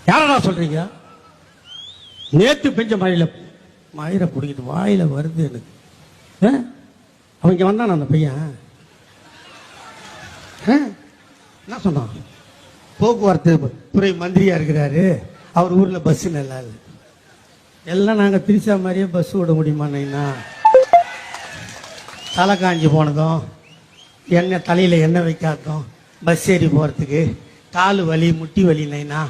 யாரடா சொல்றீங்க? நேத்து பெஞ்ச மயிரை பிடிக்கிட்டு வாயில வருது எனக்கு. அவங்க வந்தான அந்த பையன் என்ன சொன்னான்? போக்குவரத்து துறை மந்திரியா இருக்கிறாரு, அவர் ஊர்ல பஸ் நல்லா இல்லை. எல்லாம் நாங்க திரிசா மாதிரியே பஸ் விட முடியுமாண்ணா? தலை காஞ்சி போனதும் எண்ணெய் தலையில எண்ணெய் வைக்காததும் பஸ் ஏறி போறதுக்கு காலு வலி முட்டி வலி நைனா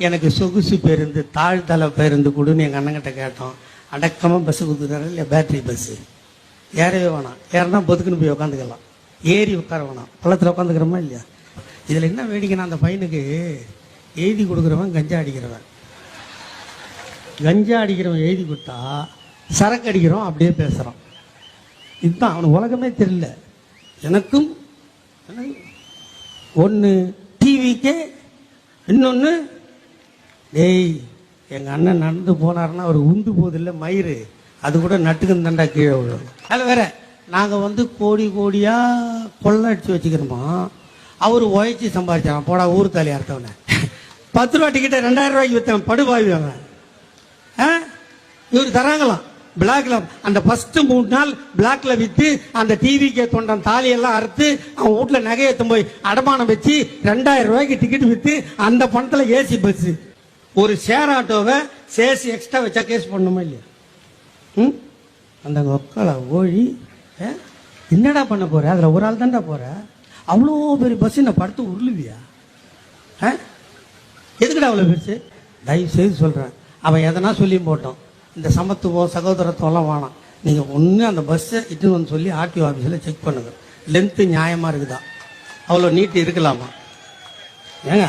எனக்கு சொகுசு பேருந்து தாழ்தள பேருந்து கொடுன்னு எங்கள் அண்ணங்கிட்ட கேட்டோம். அடக்கமாக பஸ்ஸு கொடுத்துட்டாரு. இல்லை பேட்டரி பஸ்ஸு ஏறவே வேணாம், ஏறினா பொதுக்குன்னு போய் உட்காந்துக்கலாம், ஏறி உட்கார வேணாம், பள்ளத்தில் உட்காந்துக்கிறோமா இல்லையா? இதில் என்ன வேடிக்கைன்னா அந்த பையனுக்கு எழுதி கொடுக்குறவன் கஞ்சா அடிக்கிறவன். கஞ்சா அடிக்கிறவன் எழுதி கொடுத்தா சரக்கு அடிக்கிறவன் அப்படியே பேசுகிறான். இதுதான் அவனுக்கு உலகமே தெரியல. எனக்கும் ஒன்று டிவிக்கே, இன்னொன்று டேய் எங்கள் அண்ணன் நடந்து போனாருன்னா அவர் உந்து போதில்லை மயிறு, அது கூட நட்டுக்கு தண்டா கீழே விழும். அதில் வேற நாங்கள் கோடி கோடியாக கொள்ளை அடித்து வச்சுக்கிறோமா, அவர் உழைச்சி சம்பாதிச்சான். போடா ஊர் தாலி அர்த்தவனை 10 ரூபா டிக்கெட்டை 2000 ரூபாய்க்கு விற்றவன் படுபாவி அவன். இவர் தராங்களாம் பிளாக்ல. அந்த ஃபர்ஸ்ட் 3 நாள் பிளாக்ல வித்து அந்த டிவிக்கே தொண்டன் தாலியெல்லாம் அறுத்து அவன் வீட்டுல நகையத்தும் போய் அடமானம் வச்சு 2000 ரூபாய்க்கு டிக்கெட் வித்து அந்த பணத்துல ஏசி பஸ் ஒரு ஷேர் ஆட்டோவை சேசி எக்ஸ்ட்ரா வச்சா கேஸ் பண்ணுமா இல்லையா? அந்த ஒக்கலை ஓழி என்னடா பண்ண போற? அதுல ஒரு ஆள் தான்டா போற. அவ்வளோ பெரிய பஸ் நான் படுத்து உருளுவியா? எதுக்குடா அவ்வளோ பெருசு? தயவு செய்து சொல்றேன், அவன் எதனா சொல்லியும் போட்டோம். இந்த சமத்துவம் சகோதரத்துவம்லாம் வேணாம். நீங்கள் ஒன்று அந்த பஸ்ஸை இட்டுன்னு வந்து சொல்லி ஆர்டிஓ ஆஃபீஸில் செக் பண்ணுங்க, லென்த்து நியாயமாக இருக்குதா, அவ்வளோ நீட்டு இருக்கலாமா? ஏங்க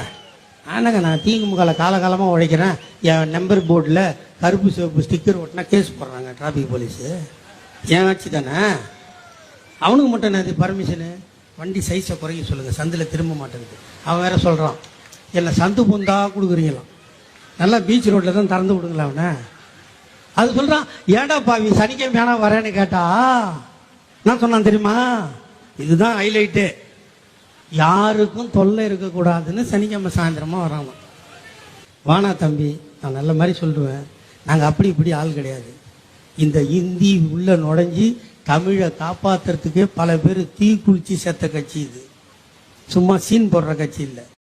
ஆனாங்க நான் திமுகல காலகாலமாக உழைக்கிறேன், என் நம்பர் போர்டில் கருப்பு சிவப்பு ஸ்டிக்கர் ஒட்டினா கேஸ் போடுறாங்க டிராஃபிக் போலீஸு. ஏன் ஆச்சு தானே? அவனுக்கு மட்டும் என்ன அது பர்மிஷனு? வண்டி சைஸை குறைக்க சொல்லுங்கள், சந்தில் திரும்ப மாட்டேங்குது. அவன் வேற சொல்கிறான் என்ன சந்து பொந்தா கொடுக்குறீங்களாம், நல்லா பீச் ரோட்டில் தான் திறந்து விடுங்களா அவனை. அது சொல்றான், ஏடா பாவி சனிக்கிழமை வேணா வரேன்னு கேட்டா நான் சொன்னான் தெரியுமா? இதுதான் ஹைலைட்டு, யாருக்கும் தொல்லை இருக்கக்கூடாதுன்னு சனிக்கிழமை சாயந்தரமா வராங்க. வானா தம்பி, நான் நல்ல மாதிரி சொல்லுவேன், நாங்கள் அப்படி இப்படி ஆள் கிடையாது. இந்த இந்தி உள்ள நுழைஞ்சி தமிழை காப்பாத்துறதுக்கே பல பேர் தீ குளிச்சு செத்த கட்சி இது, சும்மா சீன் போடுற கட்சி இல்லை.